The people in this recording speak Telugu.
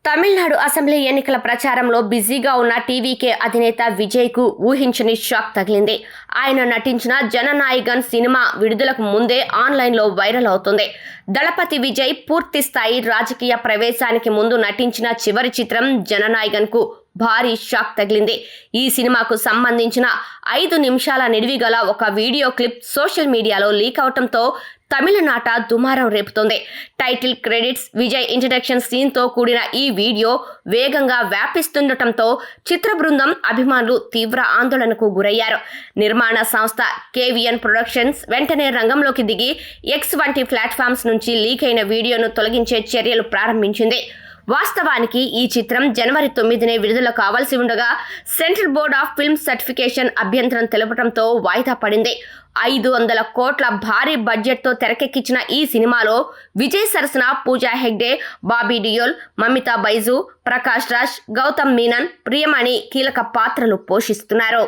తమిళనాడు అసెంబ్లీ ఎన్నికల ప్రచారంలో బిజీగా ఉన్న టీవీకే అధినేత విజయ్కు ఊహించని షాక్ తగిలింది. ఆయన నటించిన జననాయగన్ సినిమా విడుదలకు ముందే ఆన్లైన్లో వైరల్ అవుతుంది. దళపతి విజయ్ పూర్తి స్థాయి రాజకీయ ప్రవేశానికి ముందు నటించిన చివరి చిత్రం జననాయగన్కు భారీ షాక్ తగిలింది. ఈ సినిమాకు సంబంధించిన 5 నిమిషాల నిడివిగల ఒక వీడియో క్లిప్ సోషల్ మీడియాలో లీక్ అవడంతో తమిళనాట దుమారం రేపుతోంది. టైటిల్, క్రెడిట్స్, విజయ్ ఇంట్రడక్షన్ సీన్తో కూడిన ఈ వీడియో వేగంగా వ్యాపిస్తుండటంతో చిత్ర బృందం, అభిమానులు తీవ్ర ఆందోళనకు గురయ్యారు. నిర్మాణ సంస్థ కేవిఎన్ ప్రొడక్షన్స్ వెంటనే రంగంలోకి దిగి ఎక్స్ వంటి ప్లాట్ఫామ్స్ నుంచి లీక్ అయిన వీడియోను తొలగించే చర్యలు ప్రారంభించింది. వాస్తవానికి ఈ చిత్రం జనవరి 9నే విడుదల కావాల్సి ఉండగా central board of film certification అభ్యంతరం తెలపడంతో వాయిదా పడింది. 500 కోట్ల భారీ బడ్జెట్తో తెరకెక్కించిన ఈ సినిమాలో విజయ్ సరసన పూజా హెగ్డే, బాబీ డియోల్, మమితా బైజు, ప్రకాష్ రాజ్, గౌతమ్ మీనన్, ప్రియమణి కీలక పాత్రలు పోషిస్తున్నారు.